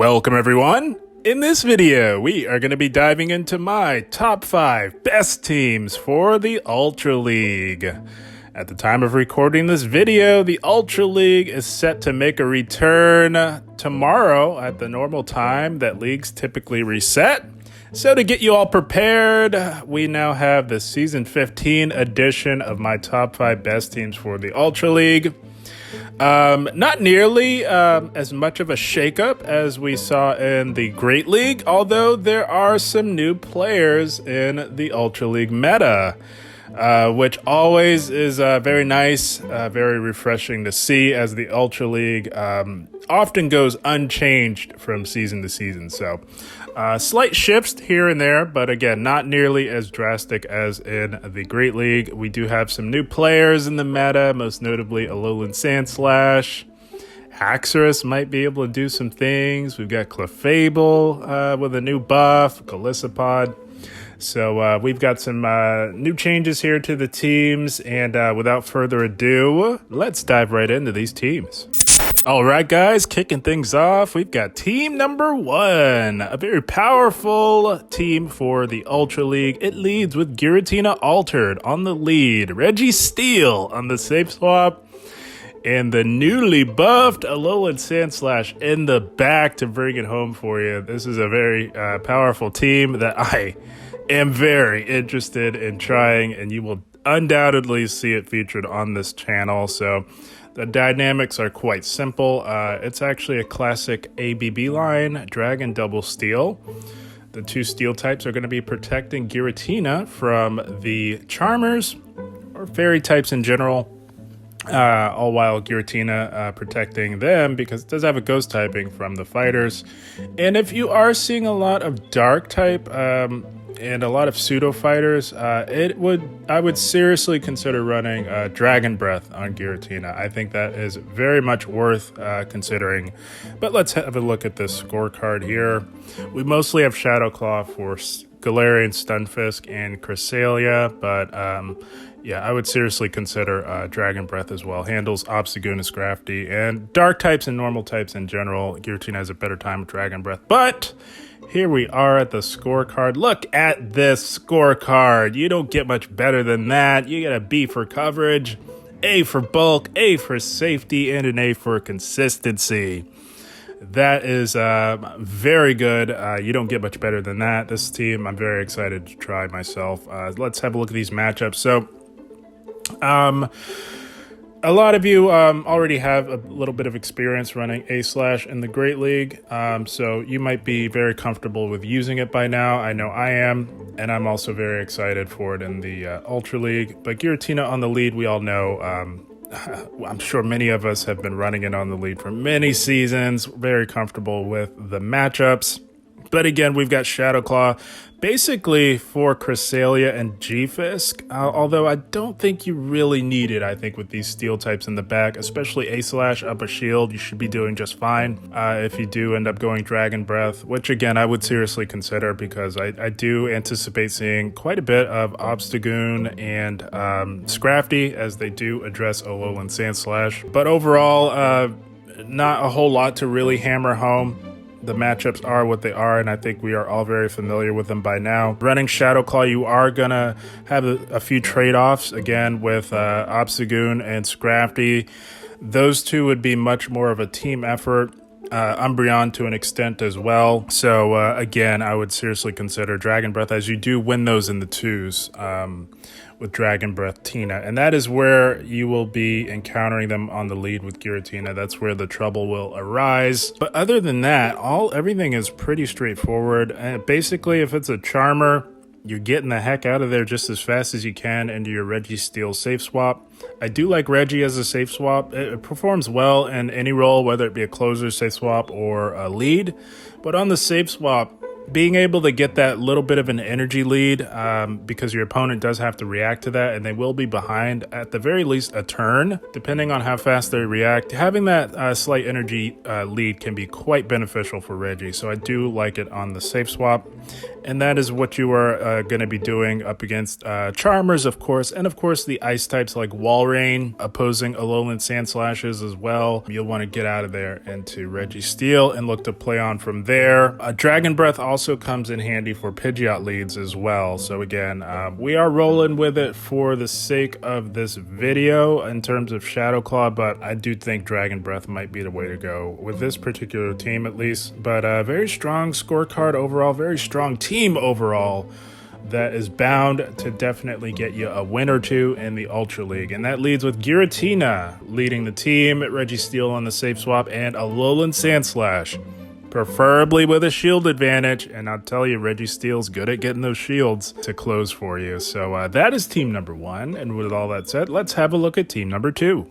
Welcome everyone! In this video, we are going to be diving into my top 5 best teams for the Ultra League. At the time of recording this video, the Ultra League is set to make a return tomorrow at the normal time that leagues typically reset. So to get you all prepared, we now have the Season 15 edition of my top 5 best teams for the Ultra League. Not nearly as much of a shakeup as we saw in the Great League, although there are some new players in the Ultra League meta, which always is very nice, very refreshing to see, as the Ultra League often goes unchanged from season to season. So slight shifts here and there, but again, not nearly as drastic as in the Great League. We do have some new players in the meta, most notably Alolan Sandslash. Haxorus might be able to do some things. We've got Clefable with a new buff, Golisopod. So we've got some new changes here to the teams, and without further ado, let's dive right into these teams. All right, guys, kicking things off, we've got team number 1, a very powerful team for the Ultra League. It leads with Giratina Altered on the lead, Registeel on the safe swap, and the newly buffed Alolan Sandslash in the back to bring it home for you. This is a very powerful team that I am very interested in trying, and you will undoubtedly see it featured on this channel. So the dynamics are quite simple. It's actually a classic ABB line, Dragon Double Steel. The 2 steel types are going to be protecting Giratina from the Charmers, or fairy types in general, all while Giratina protecting them because it does have a ghost typing from the fighters. And if you are seeing a lot of dark type and a lot of pseudo fighters, I would seriously consider running Dragon Breath on Giratina. I think that is very much worth considering. But let's have a look at this scorecard here. We mostly have Shadow Claw for Galarian, Stunfisk, and Cresselia, but yeah, I would seriously consider Dragon Breath as well. Handles Obstagoon and Scrafty, and dark types and normal types in general. Giratina has a better time with Dragon Breath, but here we are at the scorecard. Look at this scorecard. You don't get much better than that. You get a B for coverage, A for bulk, A for safety, and an A for consistency. That is very good. You don't get much better than that. This team, I'm very excited to try myself. Let's have a look at these matchups. So, a lot of you already have a little bit of experience running A-Slash in the Great League, so you might be very comfortable with using it by now. I know I am, and I'm also very excited for it in the Ultra League. But Giratina on the lead, we all know. I'm sure many of us have been running it on the lead for many seasons. Very comfortable with the matchups. But again, we've got Shadow Claw basically for Cresselia and Gfisk, although I don't think you really need it. I think with these steel types in the back, especially A-Slash up a shield, you should be doing just fine. If you do end up going Dragon Breath, which again, I would seriously consider because I do anticipate seeing quite a bit of Obstagoon and Scrafty as they do address Alolan Sandslash. But overall, not a whole lot to really hammer home. The matchups are what they are, and I think we are all very familiar with them by now. Running Shadow Claw, you are going to have a few trade-offs, again, with Obstagoon and Scrafty. Those two would be much more of a team effort. Umbreon to an extent as well. So, again, I would seriously consider Dragon Breath, as you do win those in the 2s with Dragon Breath Tina. And that is where you will be encountering them on the lead with Giratina. That's where the trouble will arise. But other than that, everything is pretty straightforward. And basically, if it's a Charmer, you're getting the heck out of there just as fast as you can into your Registeel safe swap. I do like Reggie as a safe swap. It performs well in any role, whether it be a closer safe swap or a lead. But on the safe swap, being able to get that little bit of an energy lead, because your opponent does have to react to that, and they will be behind at the very least a turn, depending on how fast they react. Having that slight energy lead can be quite beneficial for Reggie, so I do like it on the safe swap. And that is what you are going to be doing up against Charmers, of course, and of course the ice types like Walrein, opposing Alolan Sandslashes as well. You'll want to get out of there into Registeel and look to play on from there. Dragon Breath also comes in handy for Pidgeot leads as well. So again, we are rolling with it for the sake of this video in terms of Shadow Claw, but I do think Dragon Breath might be the way to go with this particular team at least. But very strong scorecard overall, very strong team overall that is bound to definitely get you a win or two in the Ultra League. And that leads with Giratina leading the team, Registeel on the safe swap, and Alolan Sandslash, preferably with a shield advantage. And I'll tell you, Registeel's good at getting those shields to close for you. So that is team number 1. And with all that said, let's have a look at team number 2.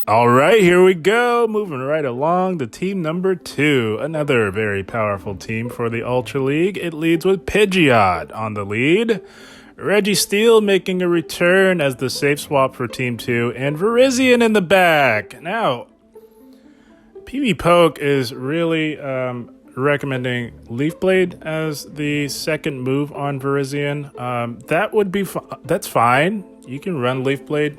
All right, here we go. Moving right along to team number 2. Another very powerful team for the Ultra League. It leads with Pidgeot on the lead, Registeel making a return as the safe swap for team 2, and Virizion in the back. Now, PvPoke is really recommending Leaf Blade as the second move on Virizion. That would be that's fine. You can run Leaf Blade.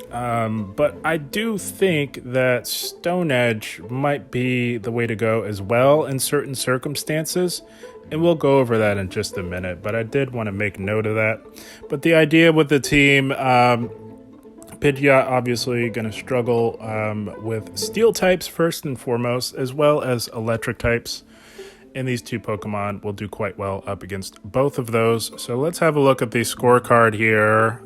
But I do think that Stone Edge might be the way to go as well in certain circumstances, and we'll go over that in just a minute, but I did want to make note of that. But the idea with the team, Pidgeot obviously going to struggle with Steel types first and foremost, as well as Electric types. And these two Pokemon will do quite well up against both of those. So let's have a look at the scorecard here.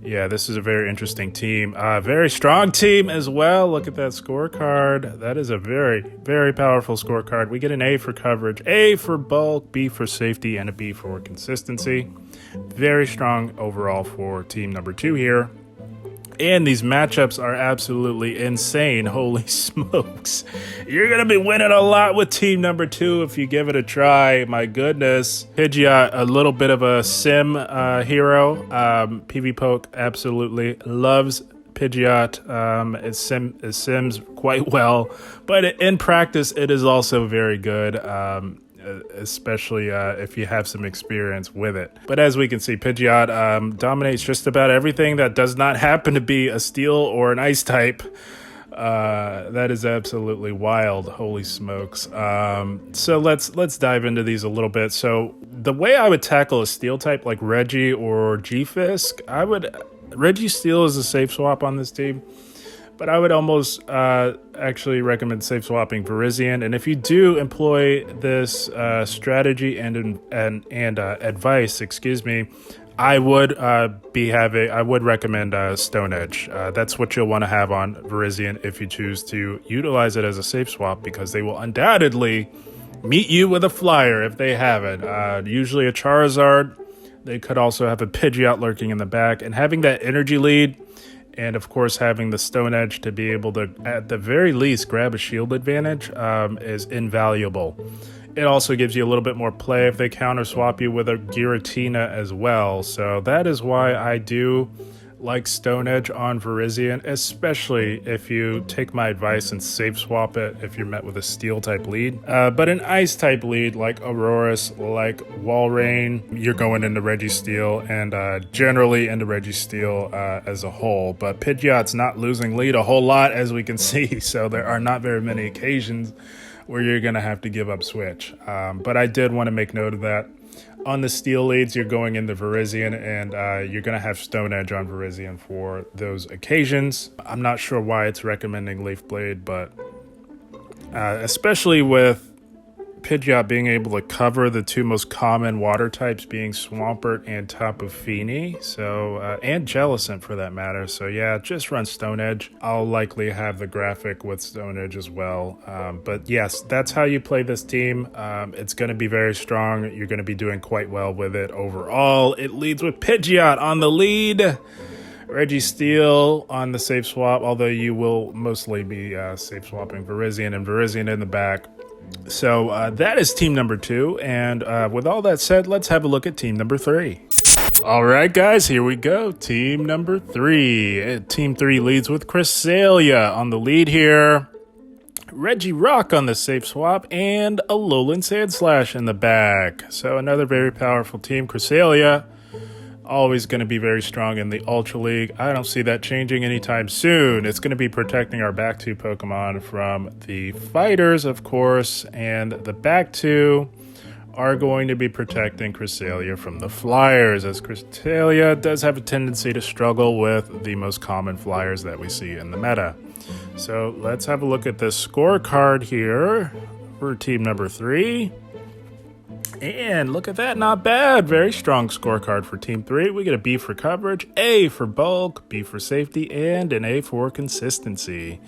Yeah, this is a very interesting team. Very strong team as well. Look at that scorecard. That is a very, very powerful scorecard. We get an A for coverage, A for bulk, B for safety, and a B for consistency. Very strong overall for team number 2 here. And these matchups are absolutely insane. Holy smokes. You're going to be winning a lot with team number 2 if you give it a try. My goodness. Pidgeot, a little bit of a sim hero. PvPoke absolutely loves Pidgeot. It sims quite well. But in practice, it is also very good. Especially if you have some experience with it. But as we can see, Pidgeot dominates just about everything that does not happen to be a steel or an ice type. That is absolutely wild. Holy smokes. So let's dive into these a little bit. So the way I would tackle a steel type like Reggie or Gfisk, Registeel is a safe swap on this team. But I would almost actually recommend safe swapping Virizion. And if you do employ this strategy and advice, I would recommend Stone Edge. That's what you'll want to have on Virizion if you choose to utilize it as a safe swap, because they will undoubtedly meet you with a flyer if they have it. Usually a Charizard. They could also have a Pidgeot lurking in the back, and having that energy lead. And, of course, having the Stone Edge to be able to, at the very least, grab a shield advantage is invaluable. It also gives you a little bit more play if they counter swap you with a Giratina as well. So that is why I do like Stone Edge on Virizion, especially if you take my advice and safe swap it if you're met with a Steel type lead. But an Ice type lead like Aurorus, like Walrein, you're going into Registeel and generally into Registeel as a whole. But Pidgeot's not losing lead a whole lot, as we can see, so there are not very many occasions where you're going to have to give up switch. But I did want to make note of that. On the Steel leads, you're going into Virizion, and you're going to have Stone Edge on Virizion for those occasions. I'm not sure why it's recommending Leaf Blade, but especially with Pidgeot being able to cover the two most common water types, being Swampert and Tapu Fini, and Jellicent for that matter. So yeah, just run Stone Edge. I'll likely have the graphic with Stone Edge as well. But yes, that's how you play this team. It's going to be very strong. You're going to be doing quite well with it overall. It leads with Pidgeot on the lead. Registeel on the safe swap, although you will mostly be safe swapping Virizion and Virizion in the back. So that is team number 2. And with all that said, let's have a look at team number 3. All right, guys, here we go. Team number 3. Team 3 leads with Cresselia on the lead here. Regirock on the safe swap, and a Alolan Sandslash in the back. So another very powerful team. Cresselia, always going to be very strong in the Ultra League. I don't see that changing anytime soon. It's going to be protecting our back 2 Pokemon from the fighters, of course, and the back 2 are going to be protecting Cresselia from the flyers, as Cresselia does have a tendency to struggle with the most common flyers that we see in the meta. So let's have a look at this scorecard here for team number 3. And look at that, not bad. Very strong scorecard for team 3. We get a B for coverage, A for bulk, B for safety, and an A for consistency.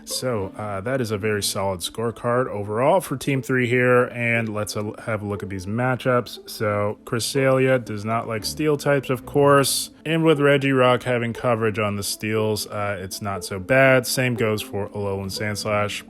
So that is a very solid scorecard overall for team 3 here. And let's have a look at these matchups. So Cresselia does not like steel types, of course. And with Regirock having coverage on the steels, it's not so bad. Same goes for Alolan Sandslash.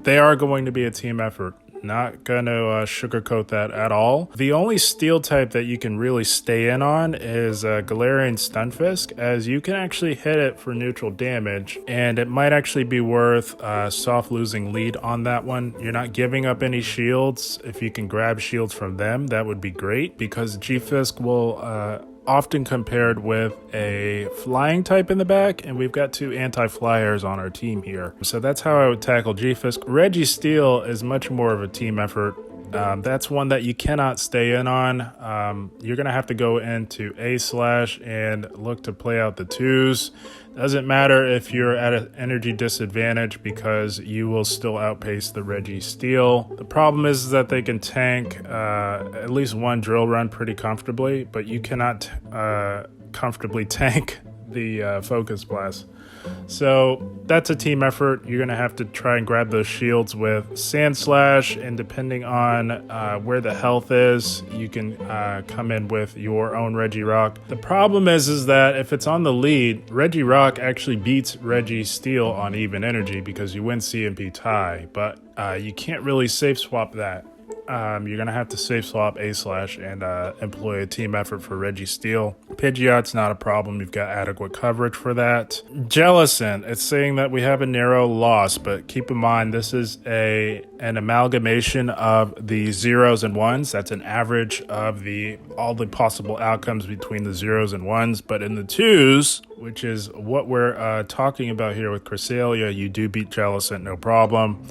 They are going to be a team effort. Not going to sugarcoat that at all. The only steel type that you can really stay in on is Galarian Stunfisk, as you can actually hit it for neutral damage, and it might actually be worth soft losing lead on that one. You're not giving up any shields. If you can grab shields from them, that would be great, because Gfisk will often compared with a flying type in the back, and we've got 2 anti-flyers on our team here. So that's how I would tackle Gfisk. Registeel is much more of a team effort. That's one that you cannot stay in on. You're going to have to go into A/ and look to play out the 2s. Doesn't matter if you're at an energy disadvantage, because you will still outpace the Registeel. The problem is that they can tank at least one drill run pretty comfortably, but you cannot comfortably tank the Focus Blast. So that's a team effort. You're going to have to try and grab those shields with Sandslash, and depending on where the health is, you can come in with your own Regirock. The problem is that if it's on the lead, Regirock actually beats Registeel on even energy because you win CMP tie, but you can't really safe swap that. You're going to have to safe swap A/ and employ a team effort for Registeel. Pidgeot's not a problem. You've got adequate coverage for that. Jellicent, it's saying that we have a narrow loss, but keep in mind this is an amalgamation of the 0s and 1s. That's an average of all the possible outcomes between the 0s and 1s. But in the 2s, which is what we're talking about here with Cresselia, you do beat Jellicent, no problem.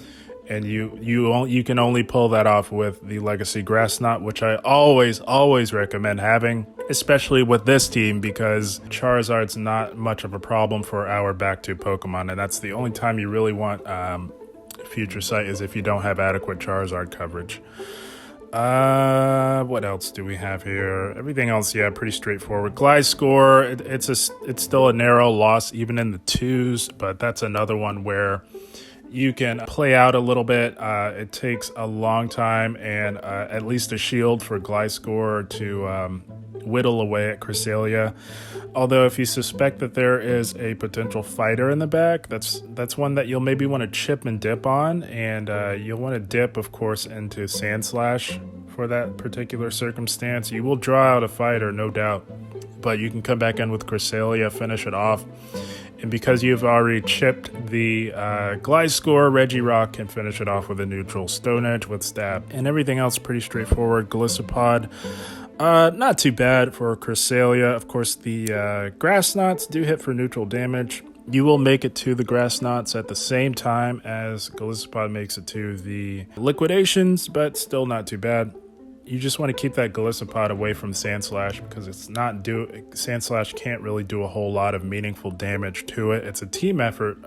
And you can only pull that off with the Legacy Grass Knot, which I always recommend having, especially with this team, because Charizard's not much of a problem for our back 2 Pokemon, and that's the only time you really want Future Sight, is if you don't have adequate Charizard coverage. What else do we have here? Everything else, yeah, pretty straightforward. Gliscor, it's still a narrow loss even in the 2s, but that's another one where you can play out a little bit. It takes a long time and at least a shield for Gliscor to whittle away at Cresselia. Although if you suspect that there is a potential fighter in the back, that's one that you'll maybe want to chip and dip on, and you'll want to dip, of course, into Sandslash for that particular circumstance. You will draw out a fighter, no doubt, but you can come back in with Cresselia, finish it off. And because you've already chipped the Gliscor, Regirock can finish it off with a neutral Stone Edge with Stab. And everything else pretty straightforward. Golisopod, not too bad for Cresselia. Of course, the Grass Knots do hit for neutral damage. You will make it to the Grass Knots at the same time as Golisopod makes it to the Liquidations, but still not too bad. You just want to keep that Golisopod away from Sandslash, because Sandslash can't really do a whole lot of meaningful damage to it. It's a team effort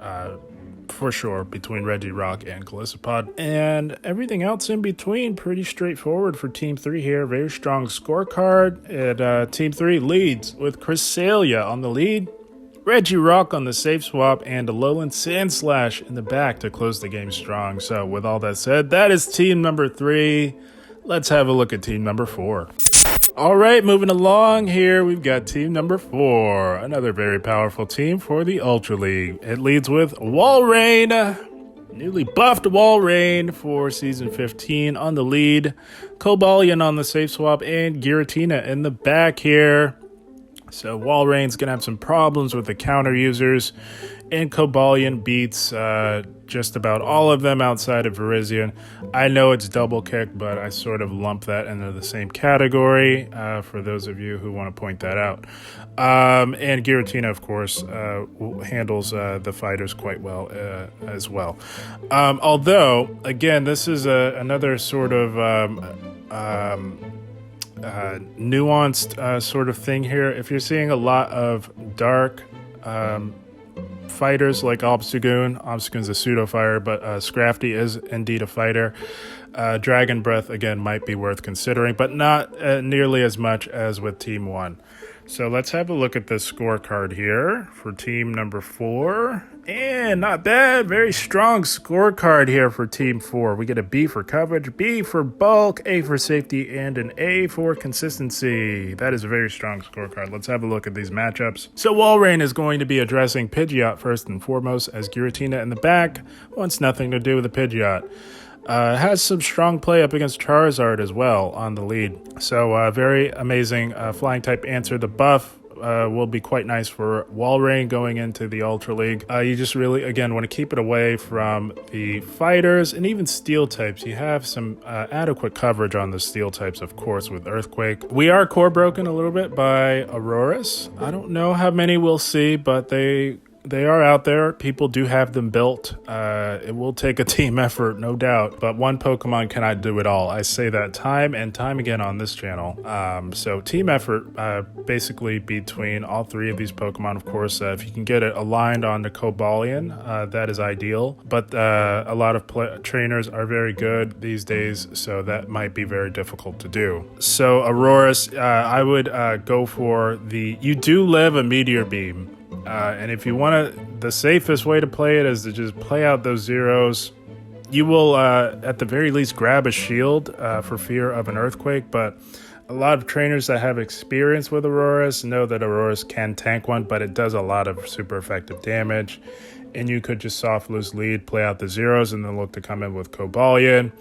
for sure between Regirock and Golisopod. And everything else in between, pretty straightforward for Team 3 here. Very strong scorecard. And Team 3 leads with Cresselia on the lead, Regirock on the safe swap, and Alolan Sandslash in the back to close the game strong. So with all that said, that is team number 3. Let's have a look at team number 4. All right, moving along here, we've got team number 4. Another very powerful team for the Ultra League. It leads with Walrein, Newly buffed Walrein for Season 15 on the lead. Cobalion on the safe swap, and Giratina in the back here. So Walrein's going to have some problems with the counter users, and Cobalion beats just about all of them outside of Virizion. I know it's double kick, but I sort of lump that into the same category for those of you who want to point that out. And Giratina, of course, handles the fighters quite well as well. Although, again, this is another sort of nuanced sort of thing here. If you're seeing a lot of dark fighters like Obstagoon's a pseudo fighter, but Scrafty is indeed a fighter. Dragon Breath again might be worth considering, but not nearly as much as with Team 1. So let's have a look at this scorecard here for team number 4. And not bad, very strong scorecard here for team 4. We get a B for coverage, B for bulk, A for safety, and an A for consistency. That is a very strong scorecard. Let's have a look at these matchups. So Walrein is going to be addressing Pidgeot first and foremost, as Giratina in the back wants nothing to do with the Pidgeot. Has some strong play up against Charizard as well on the lead. So very amazing flying type answer. The buff will be quite nice for Walrein going into the Ultra League. You just really, again, want to keep it away from the fighters and even steel types. You have some adequate coverage on the steel types, of course, with Earthquake. We are core broken a little bit by Auroras. I don't know how many we'll see, but they are out there. People do have them built. It will take a team effort, no doubt, but one Pokemon cannot do it all. I say that time and time again on this channel. So team effort basically between all three of these Pokemon. Of course, if you can get it aligned on the Cobalion, that is ideal, but a lot of trainers are very good these days, so that might be very difficult to do. So Auroras, I would go for you do live a Meteor Beam. And if you want to, the safest way to play it is to just play out those zeros. You will, at the very least, grab a shield for fear of an Earthquake, but a lot of trainers that have experience with Auroras know that Auroras can tank one, but it does a lot of super effective damage. And you could just soft loose lead, play out the zeros, and then look to come in with Cobalion.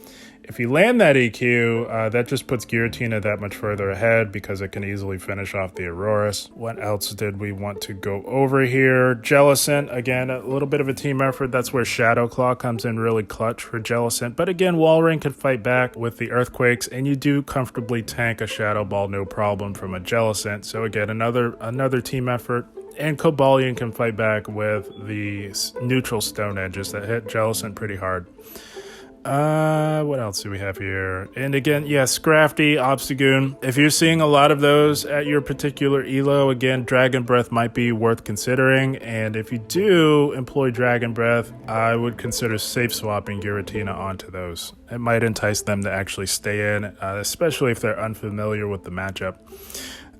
If you land that EQ, that just puts Giratina that much further ahead because it can easily finish off the Auroras. What else did we want to go over here? Jellicent, again, a little bit of a team effort. That's where Shadow Claw comes in really clutch for Jellicent. But again, Walrein can fight back with the Earthquakes, and you do comfortably tank a Shadow Ball, no problem, from a Jellicent. So again, another team effort. And Cobalion can fight back with the neutral Stone Edges that hit Jellicent pretty hard. What else do we have here? And again, yes, Scrafty, Obstagoon. If you're seeing a lot of those at your particular elo, again, Dragon Breath might be worth considering. And if you do employ Dragon Breath, I would consider safe swapping Giratina onto those. It might entice them to actually stay in, especially if they're unfamiliar with the matchup.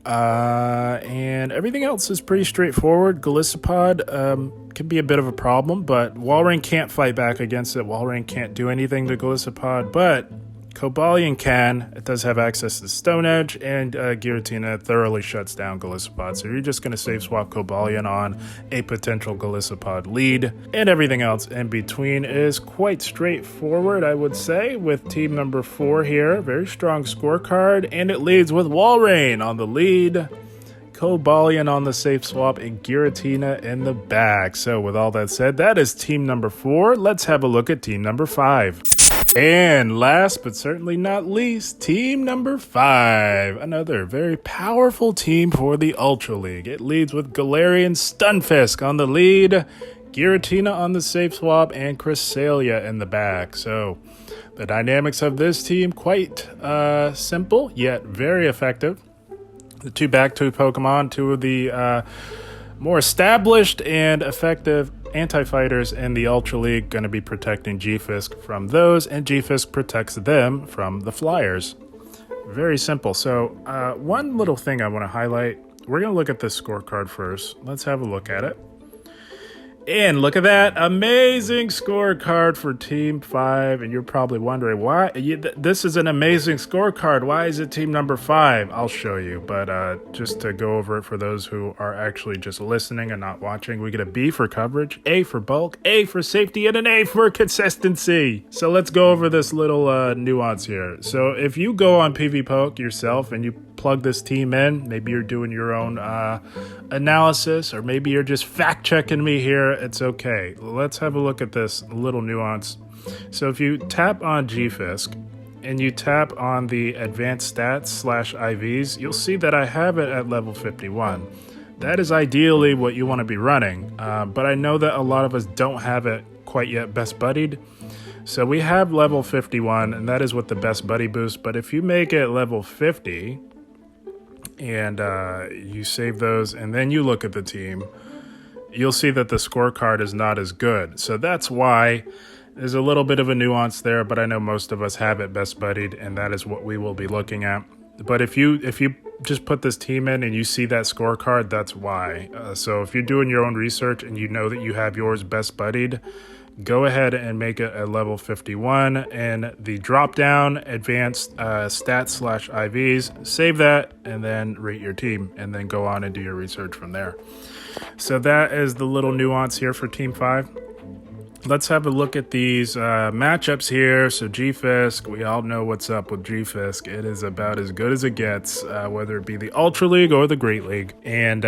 And everything else is pretty straightforward. Golisopod can be a bit of a problem, but Walrein can't fight back against it. Walrein can't do anything to Golisopod, but Cobalion can. It does have access to Stone Edge, and Giratina thoroughly shuts down Golisopod. So you're just going to safe swap Cobalion on a potential Golisopod lead, and everything else in between is quite straightforward, I would say, with team number 4 here. Very strong scorecard, and it leads with Walrein on the lead, Cobalion on the safe swap, and Giratina in the back. So with all that said, that is team number 4. Let's have a look at team number 5. And last but certainly not least, team number 5. Another very powerful team for the Ultra League. It leads with Galarian Stunfisk on the lead, Giratina on the safe swap, and Cresselia in the back. So the dynamics of this team, quite simple, yet very effective. The two Pokemon, two of the more established and effective anti-fighters in the Ultra League, going to be protecting Gfisk from those, and Gfisk protects them from the Flyers. Very simple. So one little thing I want to highlight, we're going to look at this scorecard first. Let's have a look at it. And look at that amazing scorecard for Team 5. And you're probably wondering why. This is an amazing scorecard. Why is it team number 5? I'll show you. But just to go over it for those who are actually just listening and not watching, we get a B for coverage, A for bulk, A for safety, and an A for consistency. So let's go over this little nuance here. So if you go on PvPoke yourself and you plug this team in, maybe you're doing your own analysis, or maybe you're just fact checking me here, it's okay. Let's have a look at this little nuance. So if you tap on Gfisk and you tap on the advanced stats / IVs, you'll see that I have it at level 51. That is ideally what you want to be running, but I know that a lot of us don't have it quite yet best buddied. So we have level 51, and that is with the best buddy boost. But if you make it level 50 and you save those and then you look at the team, you'll see that the scorecard is not as good. So that's why there's a little bit of a nuance there, but I know most of us have it best buddied, and that is what we will be looking at. But if you just put this team in and you see that scorecard, that's why. So if you're doing your own research and you know that you have yours best buddied, go ahead and make it a level 51 and the drop down advanced stats / IVs, save that and then rate your team and then go on and do your research from there. So that is the little nuance here for Team 5. Let's have a look at these matchups here. So Gfisk, we all know what's up with Gfisk. It is about as good as it gets, whether it be the Ultra League or the Great League. And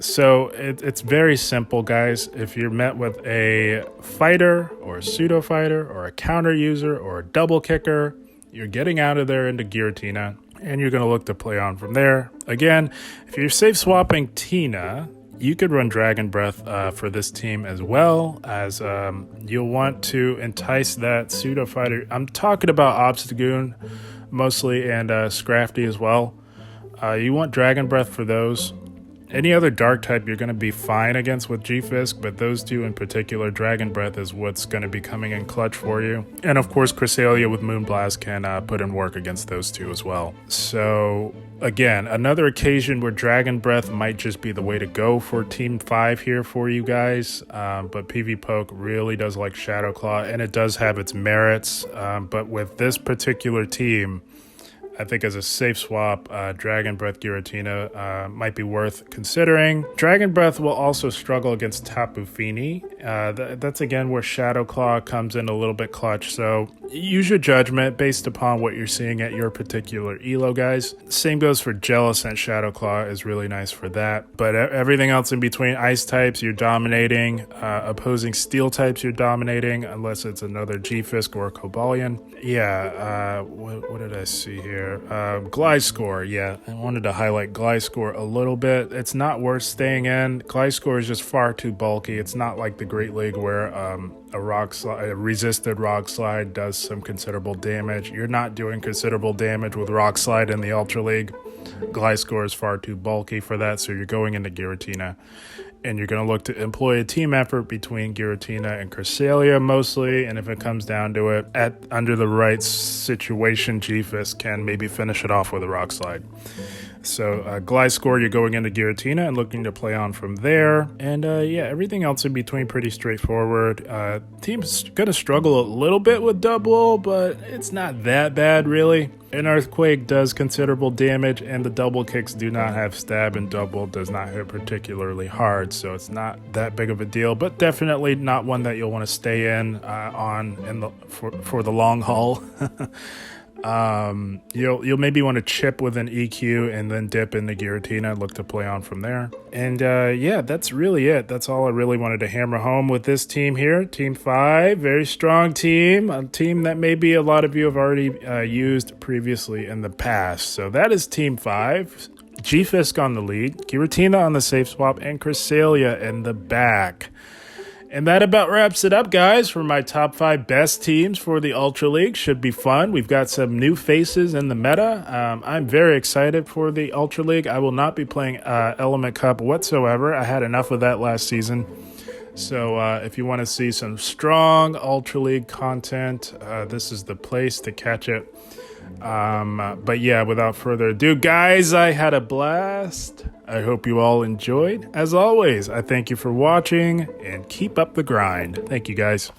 so it's very simple, guys. If you're met with a fighter or a pseudo fighter or a counter user or a double kicker, you're getting out of there into Giratina, and you're going to look to play on from there. Again, if you're safe swapping Tina, you could run Dragon Breath for this team, as well as you'll want to entice that pseudo fighter. I'm talking about Obstagoon mostly, and Scrafty as well. You want Dragon Breath for those. Any other dark type you're going to be fine against with Gfisk, but those two in particular, Dragon Breath is what's going to be coming in clutch for you. And of course, Cresselia with Moonblast can put in work against those two as well. So again, another occasion where Dragon Breath might just be the way to go for Team 5 here for you guys. But PvPoke really does like Shadow Claw, and it does have its merits. But with this particular team, I think as a safe swap, Dragon Breath Giratina might be worth considering. Dragon Breath will also struggle against Tapu Fini. That's again where Shadow Claw comes in a little bit clutch. So use your judgment based upon what you're seeing at your particular elo, guys. Same goes for Jellicent. Shadow Claw is really nice for that. But everything else in between, ice types, you're dominating. Opposing steel types, you're dominating, unless it's another Gfisk or a Cobalion. Yeah, what did I see here? Gliscor, yeah, I wanted to highlight Gliscor a little bit. It's not worth staying in. Gliscor is just far too bulky. It's not like the Great League where a resisted rock slide does some considerable damage. You're not doing considerable damage with rock slide in the Ultra League. Gliscor is far too bulky for that, so you're going into Giratina. And you're going to look to employ a team effort between Giratina and Cresselia mostly. And if it comes down to it, under the right situation, Gfisk can maybe finish it off with a rock slide. So Gliscor, you're going into Giratina and looking to play on from there. And yeah, everything else in between pretty straightforward. Team's going to struggle a little bit with double, but it's not that bad really. An Earthquake does considerable damage, and the double kicks do not have stab, and double does not hit particularly hard, so it's not that big of a deal, but definitely not one that you'll want to stay in for the long haul. You'll maybe want to chip with an EQ and then dip into Giratina and look to play on from there. And yeah, that's really it. That's all I really wanted to hammer home with this team here. Team 5, very strong team. A team that maybe a lot of you have already used previously in the past. So that is Team 5. Gfisk on the lead, Giratina on the safe swap, and Cresselia in the back. And that about wraps it up, guys, for my top 5 best teams for the Ultra League. Should be fun. We've got some new faces in the meta. I'm very excited for the Ultra League. I will not be playing Element Cup whatsoever. I had enough of that last season. So if you want to see some strong Ultra League content, this is the place to catch it. But yeah, without further ado, guys, I had a blast. I hope you all enjoyed. As always, I thank you for watching and keep up the grind. Thank you, guys.